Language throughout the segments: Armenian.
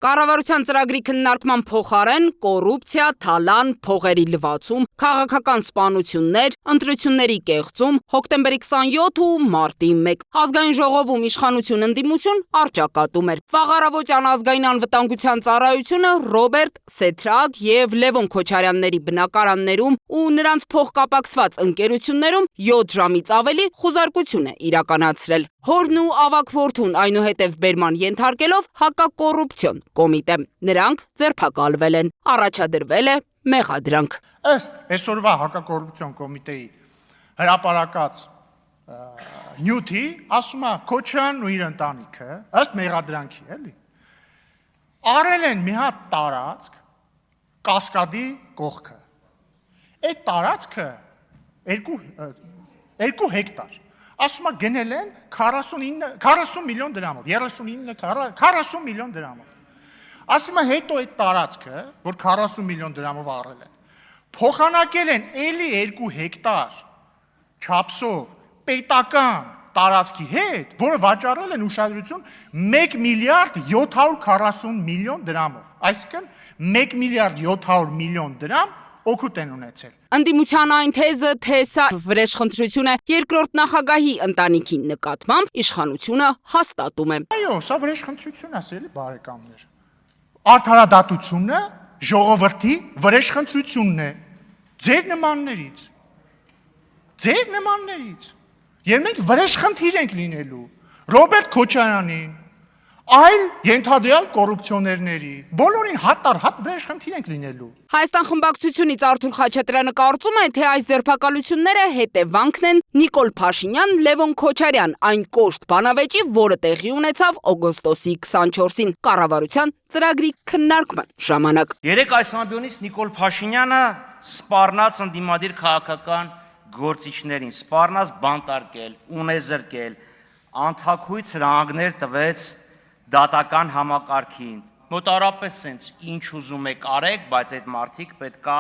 Կառավարության ծրագրի քննարկման փոխարեն կոռուպցիա, թալան, փողերի լվացում, քաղաքական սպանություններ, ընտրությունների կեղծում, հոկտեմբերի 27 ու մարտի 1 ազգային ժողովում իշխանություն ընդդիմություն առճակատում էր։ Վաղ անազգային անվտանգության ծառայությունը Ռոբերտ Սեթրակ եւ Լևոն Քոչարյանների բնակարաններում ու նրանց փոխկապակցված ընկերություններում 7 ժամից ավելի խուզարկություն է իրականացրել։ Հորն ու ավագ որդուն այնուհետև բերման ենթարկելով հակակոռուպցիոն կոմիտե։ Նրանք ձերբակալվել են, առաջադրվել է մեղադրանք։ Ըստ այսօրվա հակակոռուպցիոն կոմիտեի հրապարակած նյութի, ասում է Քոչարյանն ու իր ընտանիքը, ըստ մեղադրանքի, էլի, արել են մի հատ տարածք Կասկադի կողքը։ Այդ տարածքը 2 հեկտար, ասում է գնել են 40 միլիոն դրամով, 40 միլիոն դրամով։ Ասում է հետո այդ տարածքը, որ 40 միլիոն դրամով առել են, փոխանակել են էլի 2 հեկտար չափսով պետական տարածքի հետ, որը վաճառել են ուշադրություն 1 միլիարդ 740 միլիոն դրամով, այսինքն 1 միլիարդ 700 միլիոն դրամ օգուտ են ունեցել։ Ընդդիմության այն թեզը, թե սա վրեժխնդրություն է երկրորդ նախագահի ընտանիքի նկատմամբ, իշխանությունը հաստատում է։ Այո, սա վրեժխնդրություն է, սիրելի բարեկամներ։ Արդարադատությունը ժողովրդի վրեժխնդրությունն է, ձեր նմաններից։ Եվ մենք վրեժխնդիր ենք լինելու Ռոբերտ Քոչարյանին, այլ ենթադրյալ կոռուպցիոներների, բոլորին հատ վրեժխնդիր ենք լինելու։ Հայաստան խմբակցությունից Արթուր Խաչատրյանը կարծում է, թե այս ձերբակալությունները հետևանքն են Նիկոլ Փաշինյան, Լևոն Քոչարյան այն կոշտ բանավեճի, որը տեղի ունեցավ օգոստոսի 24-ին կառավարության ծրագրի քննարկման ժամանակ։ Երեք այս ամբիոնից Նիկոլ Փաշինյանը սպառնաց ընդդիմադիր քաղաքական գործիչներին, սպառնաց բանտարկել, ունեզրկել, անթաքույց հրահանգներ տվեց դատական համակարգին, մոտարապես սենց ինչ ուզում եք արեք, բայց այդ մարդիկ պետքա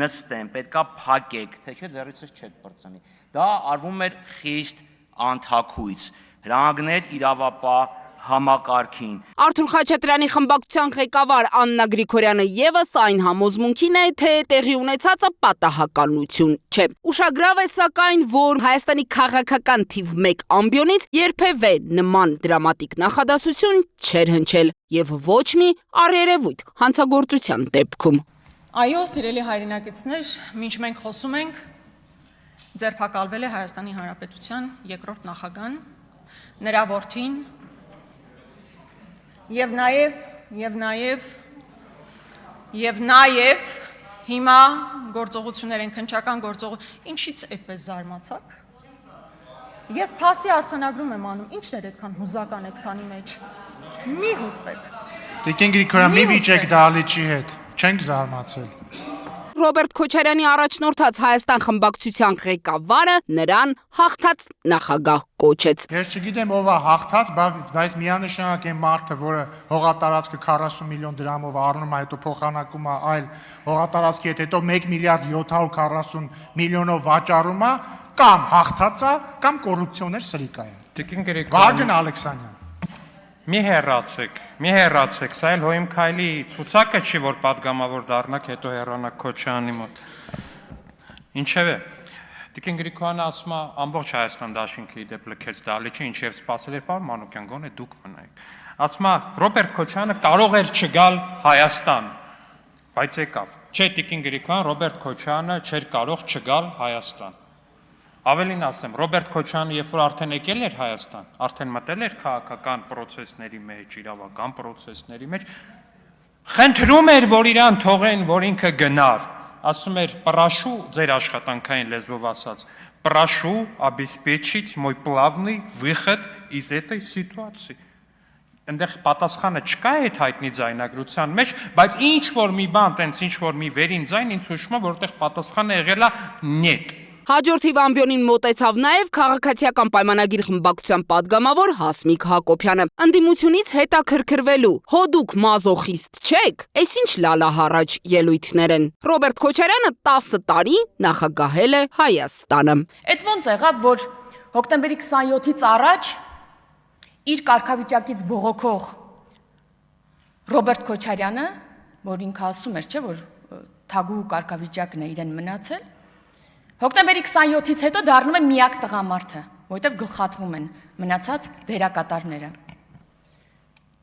նստեն, պետքա փակեք, թե չէ ձեռիցս չեք պրծնի։ Դա արվում էր խիստ անթաքույց, հրահանգներ իրավապահ համակարգին։ Արթուր Խաչատրյանի խմբակցության ղեկավար Աննա Գրիգորյանը եւս այն համոզմունքին է, թե տեղի ունեցածը պատահականություն չէ։ Ուշագրավ է սակայն, որ Հայաստանի քաղաքական թիվ 1 ամբիոնից երբևէ նման դրամատիկ նախադասություն չէր հնչել եւ ոչ մի առերևույթ հանցագործության դեպքում։ Այո, սիրելի հայրենակիցներ, մինչ մենք խոսում ենք, ձերբակալվել է Հայաստանի Հանրապետության երկրորդ նախագահան, նրա որդին Եվ նաև հիմա գործողություններ են, քննչական գործողություն, ինչից այդպես զարմացաք։ Ես փաստի արձանագրում եմ անում, ինչն էր այդքան հուզական այդքանի մեջ։ Մի հուզվեք։ Տիկին Գրիգորյան, մի վիճեք դահլիճի հետ, չենք զարմացել։ Ռոբերտ Քոչարյանի առաջնորդած Հայաստան խմբակցության ղեկավարը նրան հաղթած նախագահ կոչեց։ Ես չգիտեմ ով է հաղթած, բայց միանշանակ է մարդը, որը հողատարածքը 40 միլիոն դրամով առնում է, հետո փոխանակում է այլ հողատարածքի հետ, հետո 1 միլիարդ 740 միլիոնով վաճառում է, կամ հաղթած է, կամ կոռուպցիոներ սրիկա է։ Տիկին Գրիգորյան, Վագն Ալեքսանյան։ մի հեռացեք, սա էլ հոյմ քայլի ցուցակը չի, որ պատգամավոր դառնաք, հետո հեռանաք Քոչարյանի մոտ։ Ինչևէ, Տիկին Գրիգորյանը ասում է, ամբողջ Հայաստան դաշինքը իդեպ լքեց դահլիճը, ինչև սպասել էր, պարոն Մանուկյան, գոնե դուք մնայիք։ Ասում է, Ռոբերտ Քոչարյանը կարող էր չգալ Հայաստան, բայց եկավ։ Չէ, Տիկին Գրիգորյան, Ռոբերտ Քոչարյանը չէր կարող չգալ Հայաստան։ Ավելին ասեմ, Ռոբերտ Քոչարյանը, երբ որ արդեն եկել էր Հայաստան, արդեն մտել էր քաղաքական պրոցեսների մեջ, իրավական պրոցեսների մեջ, խնդրում էր, որ իրան թողեն, որ ինքը գնար, ասում էր, պրաշու, ձեր աշխատանքային լեզվով ասած, պրաշու обеспечить мой плавный выход из этой ситуации։ Այնտեղ պատասխանը չկա այդ հայտնի ձայնագրության մեջ, բայց ինչ որ մի բան, տենց ինչ որ մի վերին ձայն ինձ հուշում է, որտեղ պատասխանը եղել է նետ։ Հաջորդ ամբիոնին մոտեցավ նաև քաղաքացիական պայմանագիր խմբակցության падգամավոր Հասմիկ Հակոբյանը։ Ընդդիմությունից հետաքրքրվելու, հո դուք մազոխիստ չեք, այսինչ լալահառաջ ելույթներ են։ Ռոբերտ Քոչարյանը 10 տարի նախագահել է Հայաստանը։ Այդ ոնց եղավ, որ հոկտեմբերի 27-ից առաջ իր կարգավիճակից բողոքող Ռոբերտ Քոչարյանը, որ ինքը ասում էր, չէ, որ թագուհու կարգավիճակն է իրեն մնացել, հոկտեմբերի 27-ից հետո դառնում է միակ տղամարդը, որովհետև գլխատվում են մնացած դերակատարները։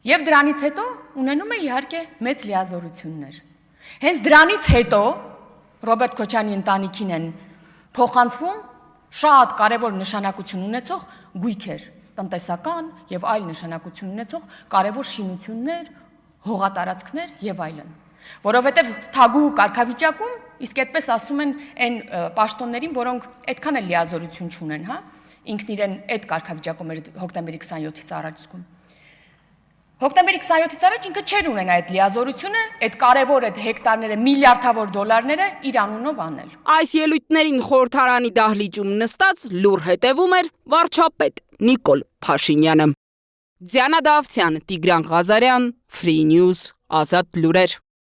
Եվ դրանից հետո ունենում է իհարկե մեծ լիազորություններ։ Հենց դրանից հետո Ռոբերտ Քոչարյանի ընտանիքին են փոխանցվում շատ կարևոր նշանակություն ունեցող գույքեր, տնտեսական եւ այլ նշանակություն ունեցող կարևոր շինություններ, հողատարածքներ եւ այլն։ Որովհետեւ թագուհու կարգավիճակում, իսկ այդպես ասում են այն պաշտոններին, որոնք այդքան էլ լիազորություն չունեն, հա, ինքն իրեն այդ կարգավիճակում էր հոկտեմբերի 27-ից առաջ զգում։ Հոկտեմբերի 27-ից առաջ ինքը չէր ունենա այդ լիազորությունը, այդ կարևոր այդ հեկտարները, միլիարդավոր դոլարները իր անունով անել։ Այս ելույթներին խորհրդարանի դահլիճում նստած լուր հետևում էր վարչապետ Նիկոլ Փաշինյանը։ Դիանա Դավթյան, Տիգրան Ղազարյան, Free News, Ազատ լուրեր։